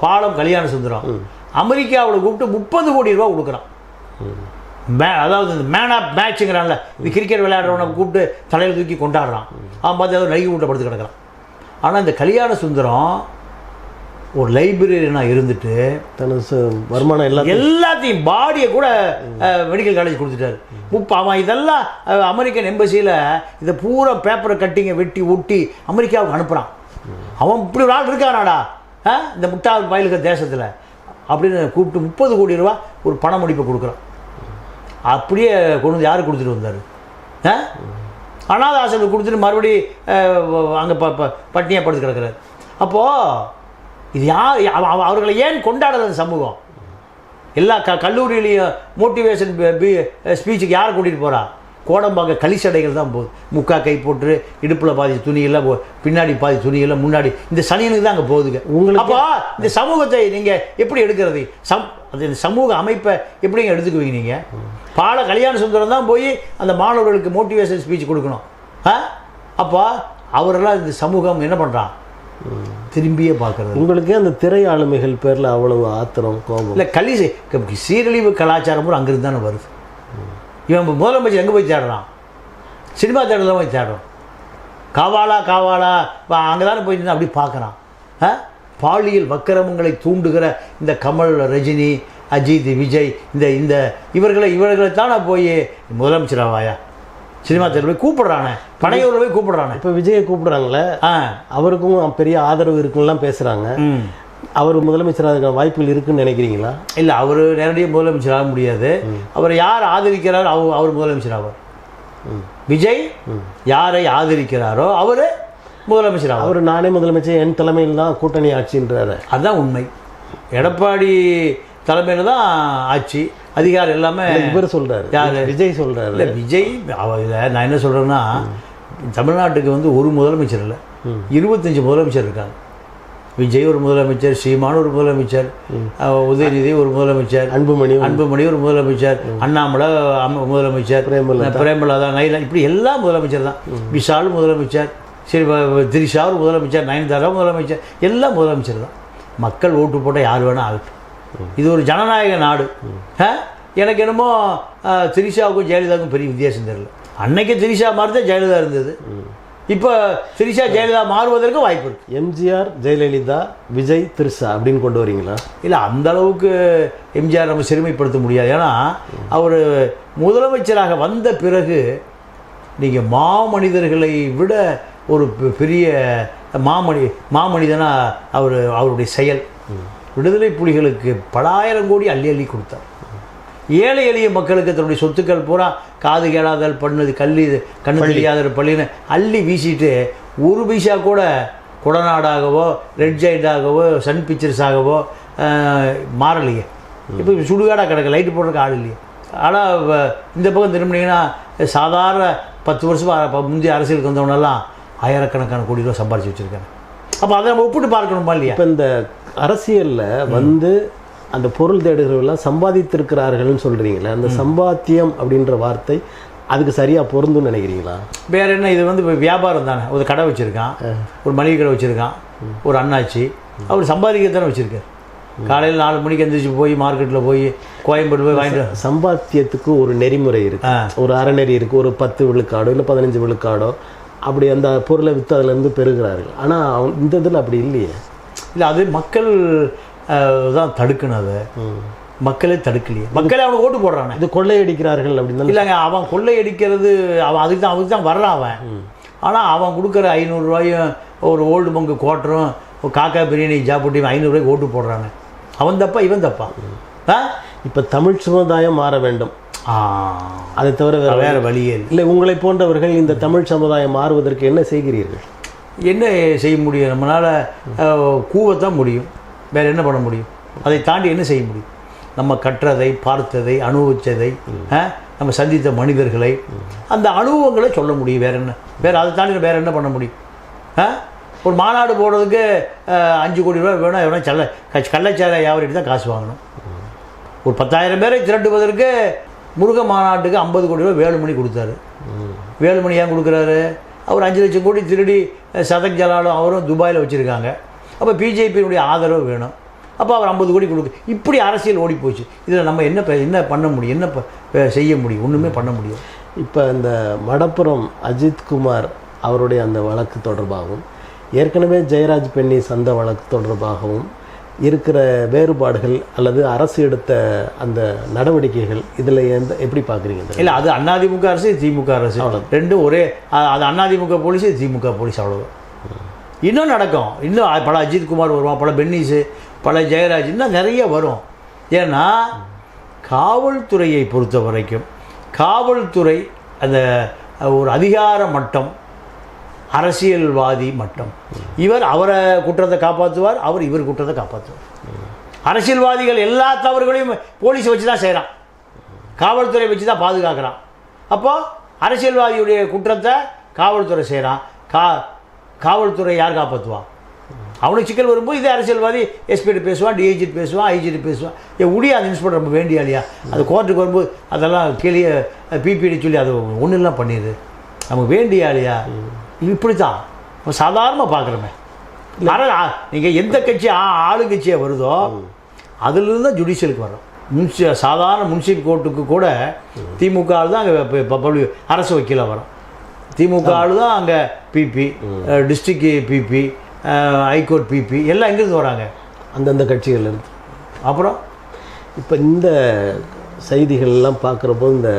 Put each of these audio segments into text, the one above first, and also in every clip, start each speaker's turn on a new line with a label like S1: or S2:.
S1: பாலம் கல்யாண சுந்தரம் அமெரிக்காவில் கூப்பிட்டு 30 கோடி ரூபா கொடுக்குறான். அதாவது இந்த மேன் ஆஃப் மேட்சுங்கிறான்ல, இது கிரிக்கெட் விளையாடுறவனை கூப்பிட்டு தலையில் தூக்கி கொண்டாடுறான். அவன் பார்த்து ஏதோ நைகி கூட்ட படுத்து கிடக்கிறான். ஆனால் இந்த கல்யாண சுந்தரம் ஒரு லைப்ரரியனாக இருந்துட்டு
S2: தனது வருமானம்
S1: எல்லாத்தையும் பாடியை கூட மெடிக்கல் காலேஜ் கொடுத்துட்டாரு. அவன் இதெல்லாம் அமெரிக்கன் எம்பசியில் இதை பூரா பேப்பரை கட்டிங்க வெட்டி ஒட்டி அமெரிக்காவுக்கு அனுப்புகிறான். அவன் இப்படி ஒரு ஆள் இருக்கானாடா இந்த முட்டாள் பயிலுக்க தேசத்தில் அப்படின்னு கூப்பிட்டு 30 கோடி ரூபா ஒரு பண முடிப்பை கொடுக்குறான். அப்படியே கொண்டு வந்து யார் கொடுத்துட்டு வந்தார்? அனாத ஆசிரமத்துக்கு கொடுத்துட்டு மறுபடியும் அங்கே பட்டினியாக படுத்து கிடக்கிறார். அப்போது இது யார் அவர்களை ஏன் கொண்டாடலை சமூகம்? எல்லா கல்லூரியிலையும் மோட்டிவேஷன் ஸ்பீச்சுக்கு யாரை கூட்டிகிட்டு போகிறா? கோடம்பாக்க களிச்சடைகள் தான் போகுது. முக்கா கை போட்டு இடுப்பில் பாதி துணியெல்லாம் பின்னாடி பாதி துணியெல்லாம் முன்னாடி இந்த சனியனுக்கு தான் அங்கே போகுதுங்க உங்களுக்கு. அப்போ இந்த சமூகத்தை நீங்கள் எப்படி எடுக்கிறது? அது இந்த சமூக அமைப்பை எப்படிங்க எடுத்துக்குவீங்க நீங்கள்? பால கல்யாண சுந்தரம் தான் போய் அந்த மாணவர்களுக்கு மோட்டிவேஷன் ஸ்பீச் கொடுக்கணும். அப்போ அவரெல்லாம் இந்த சமூகம் என்ன பண்ணுறான்? திரும்பியே பார்க்குறது.
S2: உங்களுக்கு அந்த திரை ஆளுமைகள் பேரில் அவ்வளவு ஆத்திரம் கோபம்
S1: இல்லை? சீரழிவு கலாச்சாரமும் அங்கிருந்து தானே வருது. இவன் முதலமைச்சர் எங்கே போய் தேடுறான்? சினிமா தேடலாம் போய் தேடுறான். காவாலா அங்கே தானே போய் அப்படி பார்க்குறான். பாலியல் வக்கிரமங்களை தூண்டுகிற இந்த கமல், ரஜினி, அஜித், விஜய் இந்த இவர்களை தானே போய் முதலமைச்சராவாயா சினிமா தேர்தல் போய் கூப்பிடுறானே, பனையூரில் போய் கூப்பிடுறானே.
S2: இப்போ விஜயை கூப்பிடுறாங்களே, அவருக்கும் பெரிய ஆதரவு இருக்குன்னெலாம் பேசுகிறாங்க. அவர் முதலமைச்சராக வாய்ப்புகள் இருக்குன்னு நினைக்கிறீங்களா?
S1: இல்லை, அவர் நேரடியாக முதலமைச்சர் ஆக முடியாது. அவர் யார் ஆதரிக்கிறாரோ அவர் முதலமைச்சர் ஆவார். விஜய் யாரை ஆதரிக்கிறாரோ அவர் முதலமைச்சர் ஆவார்.
S2: அவர் நானே முதலமைச்சர், என் தலைமையில் தான் கூட்டணி ஆட்சின்றாரு.
S1: அதுதான் உண்மை. எடப்பாடி தலைமையில் தான் ஆட்சி அதிகாரம் எல்லாமே
S2: இவர் சொல்கிறார். யார்? விஜய் சொல்கிறார்.
S1: இல்லை, விஜய் நான் என்ன சொல்கிறேன்னா, தமிழ்நாட்டுக்கு ஒரு முதலமைச்சர் இல்லை, 25 முதலமைச்சர் இருக்காங்க. விஜய் ஒரு முதலமைச்சர், சீமான் ஒரு முதலமைச்சர், உதயநிதி ஒரு முதலமைச்சர், அன்புமணி ஒரு முதலமைச்சர், அண்ணாமலை முதலமைச்சர், பிரேமலா தான், நைலா, இப்படி எல்லாம் முதலமைச்சர் தான். விஷால் முதலமைச்சர், சரி திரிஷா ஒரு முதலமைச்சர், நயன்தாரா முதலமைச்சர், எல்லாம் முதலமைச்சர் தான். மக்கள் ஓட்டு போட்டால் யார் வேணால் ஆகட்டும். இது ஒரு ஜனநாயக நாடு. எனக்கு என்னமோ திரிஷாவுக்கும் ஜெயலலிதாவுக்கும் பெரிய வித்தியாசம் தெரியல. அன்னைக்கு திரிஷா மாதிரி தான் ஜெயலலிதா இருந்தது. இப்போ திரிஷா ஜெயலலிதா மாறுவதற்கு வாய்ப்பு இருக்குது.
S2: எம்ஜிஆர், ஜெயலலிதா, விஜய், திரிஷா அப்படின்னு கொண்டு வரீங்களா?
S1: இல்லை, அந்த அளவுக்கு எம்ஜிஆர் நம்ம சிறுமைப்படுத்த முடியாது. ஏன்னா அவர் முதலமைச்சராக வந்த பிறகு நீங்கள் மாமனிதர்களை விட ஒரு பெரிய மாமனிதனாக அவருடைய செயல். விடுதலை புலிகளுக்கு பல ஆயிரம் கோடி அள்ளி கொடுத்தார். ஏழை எளிய மக்களுக்கு தன்னுடைய சொத்துக்கள் பூரா காது கேளாதல் பண்ணது, கண்ணு தெரியாத பள்ளின்னு அள்ளி வீசிட்டு ஒரு பைசா கூட கொடநாடாகவோ, ரெட் ஜெயிண்டாகவோ, சன் பிக்சர்ஸாகவோ மாறலையே. இப்போ சுடுகாடாக கிடக்க, லைட்டு போடுறதுக்கு ஆள் இல்லையே. ஆனால் இந்த பக்கம் திரும்பினீங்கன்னா சாதாரண 10 வருஷமாக முந்தைய அரசியலுக்கு வந்தவனெல்லாம் ஆயிரக்கணக்கான கோடி ரூபா சம்பாரிச்சு வச்சுருக்காங்க. அப்போ அதை நம்ம ஒப்பிட்டு பார்க்கணுமா இல்லையா?
S2: இப்போ இந்த அரசியலில் அந்த பொருள் தேடுகிறவெல்லாம் சம்பாதித்திருக்கிறார்கள்னு சொல்கிறீங்களே, அந்த சம்பாத்தியம் அப்படின்ற வார்த்தை அதுக்கு சரியாக பொருந்துன்னு நினைக்கிறீங்களா?
S1: வேறு என்ன, இது இப்போ வியாபாரம் தானே. ஒரு கடை வச்சுருக்கான், ஒரு மளிகை கடை வச்சுருக்கான், ஒரு அண்ணாச்சி, அவர் சம்பாதிக்கத்தானே வச்சுருக்கார். காலையில் 4 மணிக்கு எந்திரிச்சு போய் மார்க்கெட்டில் போய் கோயம்பேடு போய் வாங்கிட்டு.
S2: சம்பாத்தியத்துக்கு ஒரு நெறிமுறை இருக்குது, ஒரு அறநெறி இருக்குது. ஒரு 10 விழுக்காடோ இல்லை 15 விழுக்காடோ அப்படி அந்த பொருளை விற்று அதிலேருந்து பெறுகிறார்கள். ஆனால் இந்த இதில் அப்படி இல்லையே.
S1: இல்லை, அது மக்கள் தான் தடுக்கணும். அதை மக்களே தடுக்கலையே. மக்களே அவனுக்கு ஓட்டு போடுறானே.
S2: இது கொள்ளையடிக்கிறார்கள் அப்படின்னு
S1: இல்லைங்க, அவன் கொள்ளையடிக்கிறது அவன் அதுக்கு தான் வர்றான் அவன். ஆனால் அவன் கொடுக்குற 500 ரூபாயும் ஒரு ஓல்டு பங்கு கோட்டரும் ஒரு காக்கா பிரியாணி சாப்பிட்டு 500 ரூபாய்க்கு ஓட்டு போடுறாங்க. அவன் தப்பா இவன் தப்பா?
S2: இப்போ தமிழ் சமுதாயம் மாற வேண்டும், அதை தவிர
S1: வேறு வழியே
S2: இல்லை. உங்களை போன்றவர்கள் இந்த தமிழ் சமுதாயம் மாறுவதற்கு என்ன செய்கிறீர்கள்?
S1: என்ன செய்ய முடியும்? நம்மளால் கூவத்தான் முடியும், வேறு என்ன பண்ண முடியும்? அதை தாண்டி என்ன செய்ய முடியும்? நம்ம கற்றதை, பார்த்ததை, அனுபவித்ததை, நம்ம சந்தித்த மனிதர்களை, அந்த அனுபவங்களை சொல்ல முடியும். வேறு என்ன? அதை தாண்டி வேறு என்ன பண்ண முடியும்? ஒரு மாநாடு போடுறதுக்கு 5 கோடி ரூபா வேணும். எவனா கள்ளச்சாலை வியாபாரிட்டு தான் காசு வாங்கணும். ஒரு 10,000 பேரை திரட்டுவதற்கு முருக மாநாட்டுக்கு 50 கோடி ரூபா வேலுமணி கொடுத்தாரு. வேலுமணி ஏன் கொடுக்குறாரு? அவர் 5 லட்சம் கோடி திருடி சதக் ஜலாலும் அவரும் துபாயில் வச்சுருக்காங்க. அப்போ பிஜேபியினுடைய ஆதரவு வேணும். அப்போ அவர் 50 கோடி கொடுக்கு. இப்படி அரசியல் ஓடி போச்சு. இதில் நம்ம என்ன பண்ண முடியும், என்ன செய்ய முடியும்? ஒன்றுமே பண்ண முடியும்.
S2: இப்போ இந்த மடப்புறம் அஜித்குமார் அவருடைய அந்த வழக்கு தொடர்பாகவும் ஏற்கனவே ஜெயராஜ் பென்னிஸ் அந்த வழக்கு தொடர்பாகவும் இருக்கிற வேறுபாடுகள் அல்லது அரசு எடுத்த அந்த நடவடிக்கைகள் இதில் எப்படி பார்க்குறீங்க?
S1: இல்லை, அது அதிமுக அரசு, திமுக அரசு ரெண்டும் ஒரே. அது அதிமுக போலீஸ், திமுக போலீஸ், அவ்வளோதான். இன்னும் நடக்கும். இன்னும் பல அஜித்குமார் வருவான், பல பென்னிஸு, பல ஜெயராஜ், இன்னும் நிறைய வரும். ஏன்னா காவல்துறையை பொறுத்த வரைக்கும் காவல்துறை அந்த ஒரு அதிகார மட்டம், அரசியல்வாதி மட்டம். அவரை குற்றத்தை காப்பாற்றுவார், இவர் குற்றத்தை காப்பாற்றுவார். அரசியல்வாதிகள் எல்லா தவறுகளையும் போலீஸை வச்சு தான் செய்கிறான், காவல்துறை வச்சு தான் பாதுகாக்கிறான். அப்போது அரசியல்வாதியுடைய குற்றத்தை காவல்துறை செய்கிறான். காவல்துறை யார் காப்பாற்றுவான்? அவனுக்கு சிக்கல் வரும்போது இதே அரசியல்வாதி எஸ்பிடி பேசுவான், டிஐஜி பேசுவான், ஐஜிடி பேசுவான். முடியாது, இன்ஸ்பெக்டர் ரொம்ப வேண்டியா இல்லையா? அது கோர்ட்டுக்கு வரும்போது அதெல்லாம் கீழே பிபிடி சொல்லி அது ஒன்றுலாம் பண்ணிடுது. நமக்கு வேண்டியா இல்லையா? இப்படி தான் சாதாரணமாக பார்க்குறோமே. நீங்கள் எந்த கட்சி ஆளுங்கட்சியாக வருதோ அதிலிருந்து தான் ஜுடிஷியலுக்கு வரும். சாதாரண முன்சிபல் கோர்ட்டுக்கு கூட திமுக தான் அங்கே அரசு வக்கீலாக வரும். திமுக தான் அங்கே PP, district PP, high court PP எல்லாம் எங்கேருந்து வராங்க? அந்தந்த கட்சிகள்லேருந்து. அப்புறம்
S2: இப்போ இந்த செய்திகள்லாம் பார்க்குறப்போ இந்த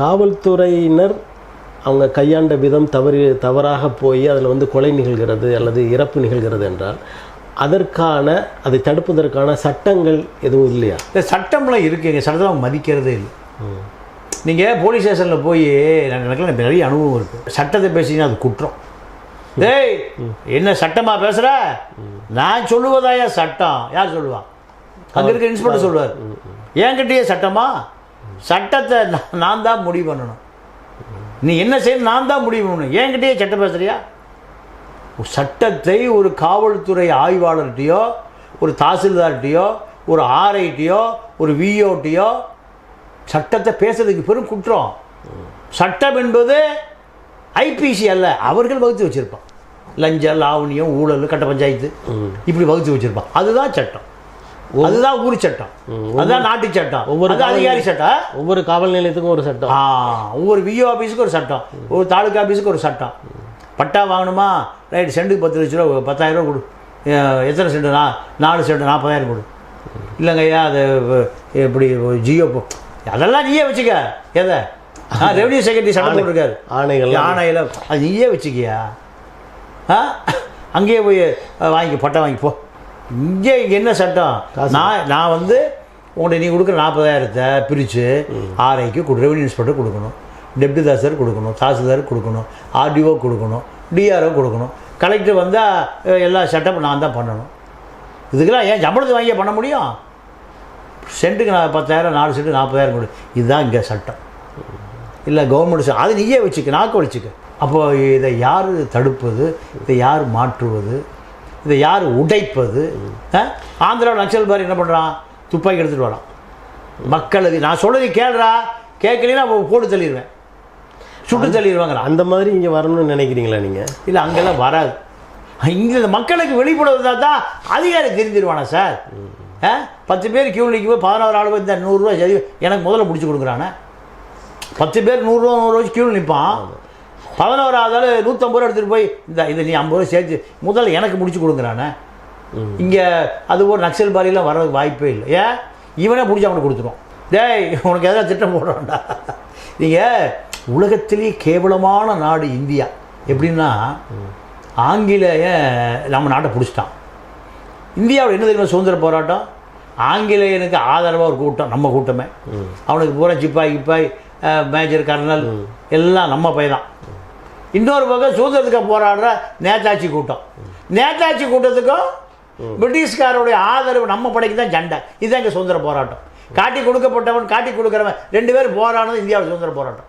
S2: காவல்துறையினர் அவங்க கையாண்ட விதம் தவறாக போய் அதில் கொலை நிகழ்கிறது அல்லது இறப்பு நிகழ்கிறது என்றால் அதை தடுப்பதற்கான சட்டங்கள் எதுவும் இல்லையா?
S1: இந்த சட்டம்லாம் இருக்குங்க, சட்டத்தை மதிக்கிறதே இல்லை. நீங்கள் போலீஸ் ஸ்டேஷனில் போய் எனக்குலாம் நிறைய அனுபவம் இருக்குது. சட்டத்தை பேசிங்கன்னா அது குற்றம். டேய், என்ன சட்டமாக பேசுகிற? நான் சொல்லுவதாயா சட்டம்? யார் சொல்லுவான்? அங்கே இருக்க இன்ஸ்பெக்டர் சொல்லுவார். என்கிட்டயே சட்டமா? சட்டத்தை நான் தான் முடிவு பண்ணணும். நீ என்ன செய்யணும் நான் தான் முடிவு பண்ணணும். என்கிட்டயே சட்டம் பேசுகிறியா? சட்டத்தை ஒரு காவல்துறை ஆய்வாளர்கிட்டையோ, ஒரு தாசில்தார்கிட்டையோ, ஒரு ஆர்ஐட்டையோ, ஒரு விஓட்டையோ சட்டத்தை பேசுறதுக்கு பெரும் குற்றம். சட்டம் என்பது ஐபிசி அல்ல, அவர்கள் வகுத்து வச்சிருப்பான். லஞ்சம், லாவணியம், ஊழல், கட்ட பஞ்சாயத்து இப்படி வகுத்து வச்சிருப்பான். அதுதான் சட்டம், அதுதான் ஊர் சட்டம், அதுதான் நாட்டு சட்டம், ஒவ்வொரு அதிகாரி சட்டம்.
S2: ஒவ்வொரு காவல் நிலையத்துக்கும் ஒரு சட்டம்,
S1: ஒவ்வொரு விஓ ஆஃபீஸுக்கு ஒரு சட்டம், ஒரு தாலுக்கா ஆஃபீஸுக்கு ஒரு சட்டம். பட்டா வாங்கணுமா? ரைட், சென்ட்டுக்கு 10 லட்ச ரூபா, 10,000 ரூபா கொடு. எத்தனை சென்ட்டு? 4 சென்ட்டு, 40,000 கொடு. இல்லைங்க ஐயா, அது எப்படி ஜியோ அதெல்லாம் நீயே வச்சுக்க. எதை? ரெவன்யூ செக்ரட்டரி சட்டம் போட்டிருக்காரு, ஆணையில் அது நீயே வச்சுக்கியா? அங்கேயே போய் வாங்கி பட்டம் வாங்கிப்போ. இங்கே என்ன சட்டம்? நான் உங்கள்கிட்ட நீ கொடுக்குற 40,000 பிரித்து ஆர்ஐக்கு ரெவன்யூ இன்ஸ்பெக்டர் கொடுக்கணும், டெப்டி தாசில்தார் கொடுக்கணும், தாசில்தார் கொடுக்கணும், ஆர்டிஓ கொடுக்கணும், டிஆர்ஓ கொடுக்கணும், கலெக்டர் வந்தால் எல்லா செட்டப்பும் நான் தான் பண்ணணும். இதுக்கெல்லாம் ஏன் சம்பளத்தை வாங்கிய பண்ண முடியும்? சென்ட்டுக்கு 10,000, 4 சென்ட்டு 40,000 கொடு. இதுதான் இங்கே சட்டம். இல்லை கவர்மெண்ட் அது நீயே வச்சுக்க, நாக்கு வச்சுக்க. அப்போது இதை யார் தடுப்பது? இதை யார் மாற்றுவது? இதை யார் உடைப்பது? ஆந்திராவில் நக்சல்பாரி என்ன பண்ணுறான்? துப்பாக்கி எடுத்துகிட்டு வரான். மக்களுக்கு நான் சொல்கிறது கேள்றா, கேட்கலன்னா போட்டு தள்ளிடுவேன், சுட்டு தள்ளிடுவாங்க.
S2: அந்த மாதிரி இங்கே வரணும்னு நினைக்கிறீங்களா நீங்கள்?
S1: இல்லை, அங்கெல்லாம் வராது. இங்கே மக்களுக்கு வெளிப்படுவதா தான் அதிகாரி தெரிஞ்சிருவானா சார்? 10 பேர் கியூ நிற்கும், 11 ஆள் இந்த 100 ரூபா சரி எனக்கு முதல்ல முடிச்சு கொடுக்குறானே. 10 பேர் 100 ரூபா 100 ரூபாய்க்கு கியூ நிற்பான். 11ஆவது ஆள் 150 ரூபா எடுத்துகிட்டு போய் இதை நீ 50 ரூபா சேர்த்து முதல்ல எனக்கு முடிச்சு கொடுக்குறானே. இங்கே அது ஒரு நக்சல் பாரிலாம் வர்றதுக்கு வாய்ப்பே இல்லை. ஏன்? இவனே பிடிச்சி அவனுக்கு கொடுத்துருவோம். டேய், உனக்கு எதாவது திட்டம் போடுறான்டா. நீங்கள் உலகத்திலேயே கேவலமான நாடு இந்தியா. எப்படின்னா, ஆங்கிலேய நம்ம நாட்டை பிடிச்சிட்டான். இந்தியாவில் என்ன தெரியுமா சுதந்திர போராட்டம்? ஆங்கிலேயனுக்கு ஆதரவாக ஒரு கூட்டம், நம்ம கூட்டமே. அவனுக்கு பூரா சிப்பாய் கிப்பாய் மேஜர் கர்னல் எல்லாம் நம்ம பையன். இன்னொரு பக்கம் சுதந்திரத்துக்கு போராடுற நேதாஜி கூட்டம். நேதாஜி கூட்டத்துக்கும் பிரிட்டிஷ்காரோடைய ஆதரவு நம்ம படைக்கு தான் சண்டை. இதுதான் இங்கே சுதந்திர போராட்டம். காட்டி கொடுக்கப்பட்டவன் காட்டி கொடுக்குறவன் 2 பேர் போராடுறது இந்தியாவில் சுதந்திர போராட்டம்.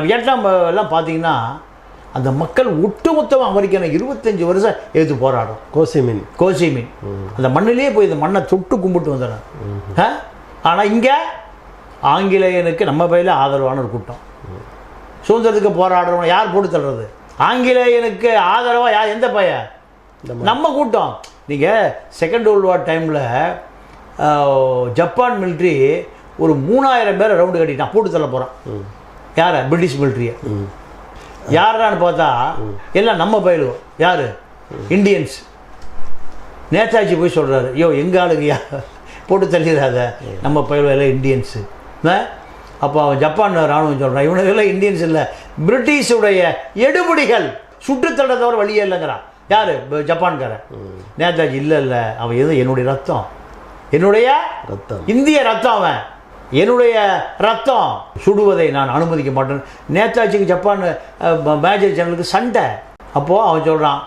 S1: வியட்நாம் எல்லாம் பார்த்தீங்கன்னா அந்த மக்கள் ஒட்டுமொத்தமாக அமெரிக்கனை 25 வருஷம் எடுத்து போராடும். கோசிமின் அந்த மண்ணிலே போய் இந்த மண்ணை தொட்டு கும்பிட்டு வந்துடுறாங்க. ஆனால் இங்கே ஆங்கிலேயனுக்கு நம்ம பையில ஆதரவான ஒரு கூட்டம். சுதந்திரத்துக்கு போராடுறவங்க யார் போட்டு தள்ளுறது? ஆங்கிலேயனுக்கு ஆதரவாக எந்த பையன்? நம்ம கூட்டம். நீங்கள் செகண்ட் வேர்ல்டு வார் டைமில் ஜப்பான் மிலிட்ரி ஒரு 3000 பேரை ரவுண்டு கட்டிட்டான், போட்டு தள்ள போகிறான். யாரை? பிரிட்டிஷ் மிலிட்ரியை. யாரான்னு பார்த்தா எல்லாம் நம்ம பயிலுவோம். யார்? இந்தியன்ஸ். நேதாஜி போய் சொல்கிறாரு, ஐயோ எங்கள் ஆளுங்கய்யா, போட்டு தள்ளிடாத, நம்ம பயிலுவோம் எல்லாம் இந்தியன்ஸு. அப்போ அவன் ஜப்பான் ராணுவம் சொல்கிறான், இவனுக்கெல்லாம் இந்தியன்ஸ் இல்லை, பிரிட்டிஷுடைய எடுபடிகள், சுட்டுத்தள்ள தவிர வழியே இல்லைங்கிறான். யார்? ஜப்பான்காரன். நேதாஜி இல்லை அவன் எது என்னுடைய ரத்தம், என்னுடைய
S2: ரத்தம்,
S1: இந்திய ரத்தம், அவன் என்னுடைய ரத்தம், சுடுவதை நான் அனுமதிக்க மாட்டேன். நேதாஜிக்கு ஜப்பான் மேஜர் ஜெனரலுக்கு சண்டை. அப்போது அவன் சொல்கிறான்,